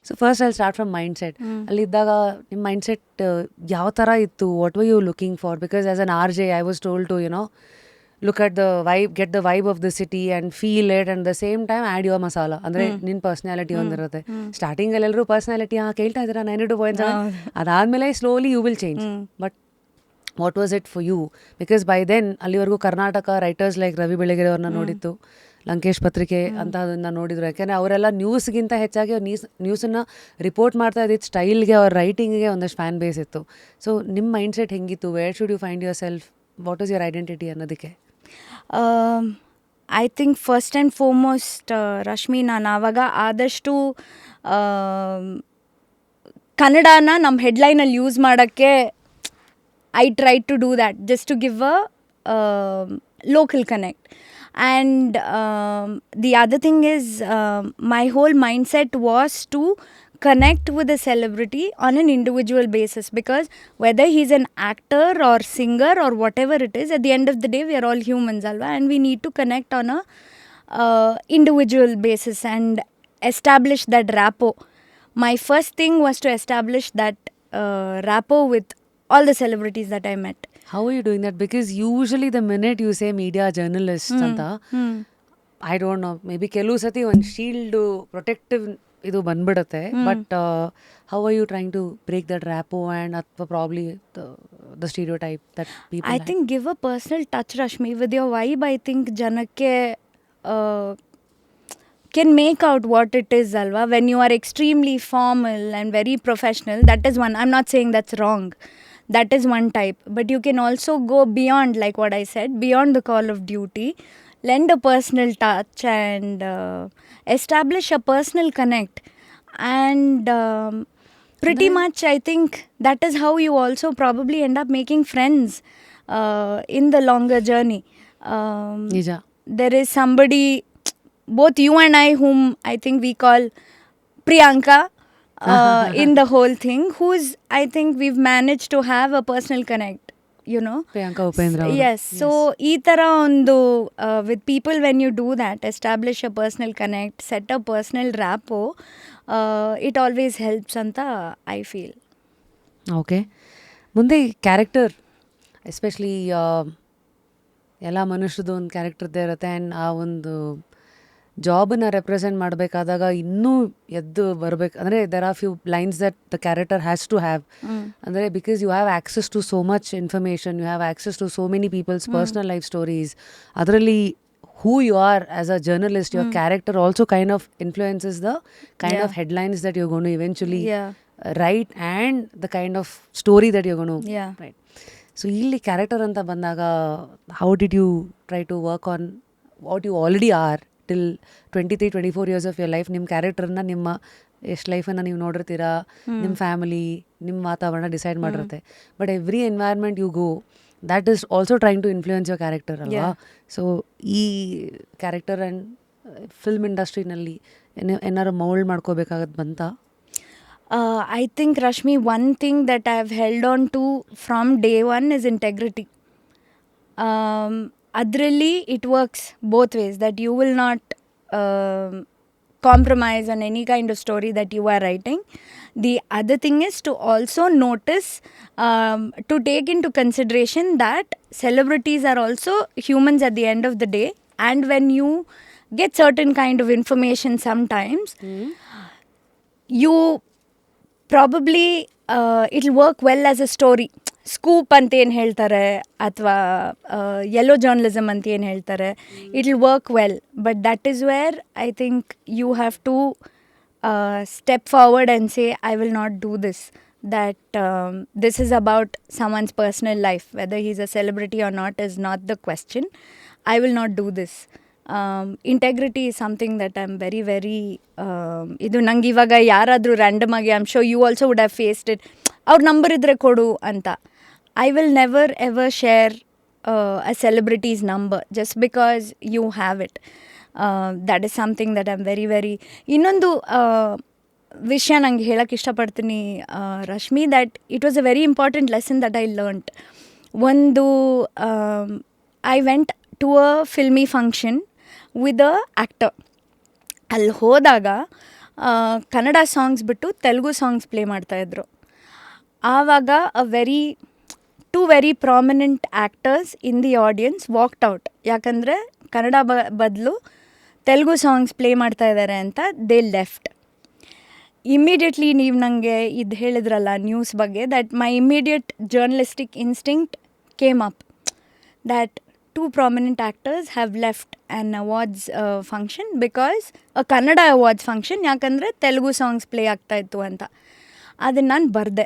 So first I start from mindset. ಅಲ್ಲಿದ್ದಾಗ ನಿಮ್ಮ mindset ಯಾವ ಥರ ಇತ್ತು? What were you looking for? Because as an RJ I was told to look at the vibe, get the vibe of the city and feel it, and the same time add your masala. ಅಂದರೆ ನಿನ್ನ personality ಒಂದಿರುತ್ತೆ. ಸ್ಟಾರ್ಟಿಂಗಲ್ಲಿ ಎಲ್ಲರೂ personality ಕೇಳ್ತಾ ಇದ್ದೀರಾ 92.7, ಅದಾದಮೇಲೆ slowly you will change. But what was it for you? Because by then ಅಲ್ಲಿವರೆಗೂ Karnataka writers like Ravi Belagere ಅವ್ರನ್ನ ನೋಡಿತ್ತು, ಲಂಕೇಶ್ ಪತ್ರಿಕೆ ಅಂತಹದನ್ನ ನೋಡಿದ್ರು. ಯಾಕೆಂದರೆ ಅವರೆಲ್ಲ ನ್ಯೂಸ್ಗಿಂತ ಹೆಚ್ಚಾಗಿ ಅವ್ರು ನ್ಯೂಸನ್ನು ರಿಪೋರ್ಟ್ ಮಾಡ್ತಾ ಇದ್ದಿದ್ದು ಸ್ಟೈಲ್ಗೆ, ಅವ್ರ ರೈಟಿಂಗಿಗೆ ಒಂದಷ್ಟು ಫ್ಯಾನ್ ಬೇಸ್ ಇತ್ತು. ಸೊ ನಿಮ್ಮ ಮೈಂಡ್ ಸೆಟ್ ಹೆಂಗಿತ್ತು? Where should you find yourself? What is your identity ಅನ್ನೋದಕ್ಕೆ? I think first and foremost Rashmi, ನಾನು ಆವಾಗ ಆದಷ್ಟು ಕನ್ನಡನ ನಮ್ಮ ಹೆಡ್ಲೈನಲ್ಲಿ ಯೂಸ್ ಮಾಡೋಕ್ಕೆ I tried to do that just to give a local connect. And the other thing is my whole mindset was to connect with a celebrity on an individual basis, because whether he's an actor or singer or whatever it is, at the end of the day we are all humans alva, and we need to connect on a individual basis and establish that rapport. My first thing was to establish that rapport with all the celebrities that I met. How are you doing that? Because usually the minute you say media journalist anta, I don't know, maybe ಕೆಲವು ಸತಿ ಒಂದು shield protective ಇದು ಬಂದ್ಬಿಡುತ್ತೆ. But how are you trying to break that rapport and probably the stereotype that people I think give a personal touch, Rashmi. With your vibe, I think janakke can make out what it is, alva. When you are extremely formal and very professional, that is one. I'm not saying that's wrong. That is one type. But you can also go beyond, like what I said, beyond the call of duty, lend a personal touch and establish a personal connect. And pretty much I think that is how you also probably end up making friends in the longer journey. Nija. There is somebody, both you and I, whom I think we call Priyanka, in the whole thing, who's, I think we've managed to have a personal connect, you know. Priyanka Upendra. Yes. So ee tara ondu with people, when you do that, establish a personal connect, set a personal rapport, it always helps anta I feel. Okay. ಮುಂದೆ character, especially ಎಲ್ಲ ಮನುಷ್ಯರದ್ದು ಒಂದು ಕ್ಯಾರೆಕ್ಟರ್ದೇ ಇರುತ್ತೆ. And ಆ ಒಂದು ಜಾಬನ್ನು represent ಮಾಡಬೇಕಾದಾಗ ಇನ್ನೂ ಎದ್ದು ಬರಬೇಕು ಅಂದರೆ there are few lines that the character has to have. ಅಂದರೆ because you have access to so much information, you have access to so many people's personal life stories. ಅದರಲ್ಲಿ who you are as a journalist, your character also kind of influences the kind of headlines that you're going to eventually write and the kind of story that you're going to write. So ಇಲ್ಲಿ character ಅಂತ ಬಂದಾಗ how did you try to work on what you already are till 23-24 years of your life? ನಿಮ್ಮ ಕ್ಯಾರೆಕ್ಟರ್ನ ನಿಮ್ಮ ಎಷ್ಟು ಲೈಫನ್ನು ನೀವು ನೋಡಿರ್ತೀರಾ, ನಿಮ್ಮ family, ನಿಮ್ಮ ವಾತಾವರಣ ಡಿಸೈಡ್ ಮಾಡಿರುತ್ತೆ. But every environment you go, that is also trying to influence your character alva. So ee character and film industry nalli ennaru mold madkobekagad banta? I think, Rashmi, one thing that I have held on to from day one is integrity. Adralli it works both ways, that you will not compromise on any kind of story that you are writing. The other thing is to also notice, to take into consideration that celebrities are also humans at the end of the day, and when you get certain kind of information sometimes, you probably it'll work well as a story. Scoop ಅಂತ ಏನು ಹೇಳ್ತಾರೆ ಅಥವಾ yellow journalism ಅಂತ ಏನು ಹೇಳ್ತಾರೆ, it will work well. But that is where I think you have to step forward and say, I will not do this. That this is about someone's personal life. Whether he's a celebrity or not is not the question. I will not do this. Integrity is something that I'm very, very... ಇದು ನಂಗೆ ಇವಾಗ ಯಾರಾದರೂ random ಆಗಿ, I'm sure you also would have faced it, ಅವ್ರ number ಇದ್ರೆ ಕೊಡು ಅಂತ. I will never ever share a celebrity's number just because you have it. That is something that I'm very, very... ಇನ್ನೊಂದು ವಿಷಯ ನಂಗೆ ಹೇಳಕ್ಕೆ ಇಷ್ಟಪಡ್ತೀನಿ Rashmi, that it was a very important lesson that I learnt. ಒಂದು I went to a filmy function with a actor. ಅಲ್ಲಿ ಹೋದಾಗ Kannada songs ಬಿಟ್ಟು Telugu songs play ಮಾಡ್ತಾಯಿದ್ರು. ಆವಾಗ two very prominent actors in the audience walked out. ಯಾಕಂದರೆ ಕನ್ನಡ ಬದಲು Telugu songs play ಮಾಡ್ತಾ ಇದ್ದಾರೆ ಅಂತ ದೇ ಲೆಫ್ಟ್. ಇಮ್ಮಿಡಿಯೇಟ್ಲಿ ನೀವು ನನಗೆ ಇದು ಹೇಳಿದ್ರಲ್ಲ ನ್ಯೂಸ್ ಬಗ್ಗೆ, that my immediate journalistic instinct came up that two prominent actors have left an awards function because a Kannada awards function, ಯಾಕಂದರೆ ತೆಲುಗು ಸಾಂಗ್ಸ್ ಪ್ಲೇ ಆಗ್ತಾಯಿತ್ತು ಅಂತ. ಅದನ್ನು ನಾನು ಬರೆದೆ.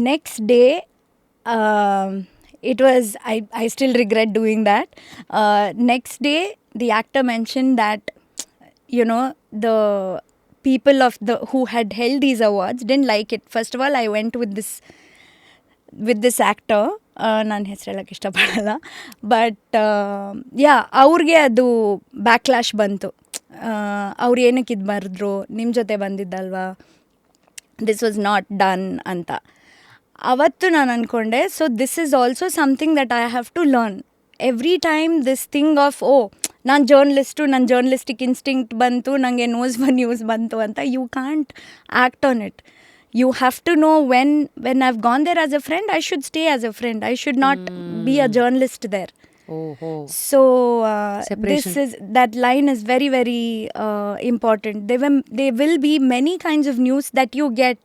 Next day it was, I still regret doing that. Next day the actor mentioned that, you know, the people who had held these awards didn't like it. First of all, I went with this actor, ನಾನು ಹೆಸರು ಹೇಳೋಕ್ಕೆ ಇಷ್ಟಪಡಲ್ಲ, but ಅವ್ರಿಗೆ ಅದು ಬ್ಯಾಕ್ಲ್ಯಾಶ್ ಬಂತು. ಅವ್ರು ಏನಕ್ಕೆ ಇದು ಬರೆದ್ರು, ನಿಮ್ಮ ಜೊತೆ ಬಂದಿದ್ದಲ್ವಾ, ದಿಸ್ ವಾಸ್ ನಾಟ್ ಡನ್ ಅಂತ. ಅವತ್ತು ನಾನು ಅಂದ್ಕೊಂಡೆ, so this is also something that I have to learn. Every time this thing of ನಾನು ನನ್ನ ಜರ್ನಲಿಸ್ಟಿಕ್ ಇನ್ಸ್ಟಿಂಕ್ಟ್ ಬಂತು, ನನಗೆ ನ್ಯೂಸ್ ಬಂತು ಅಂತ, you can't act on it. You have to know when I've gone there as a friend, I should stay as a friend. I should not be a journalist there. So that line is very, very important. There will be many kinds of news that you get.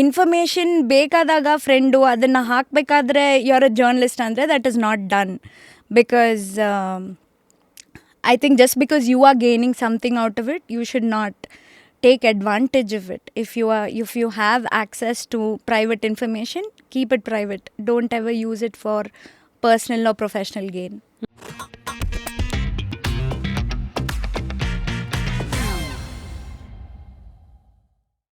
Information ಬೇಕಾದಾಗ friend ಅದನ್ನು ಹಾಕಬೇಕಾದ್ರೆ you're a journalist ಅಂದರೆ that is not done. Because I think just because you are gaining something out of it, you should not take advantage of it. If you have access to private information, keep it private. Don't ever use it for personal or professional gain.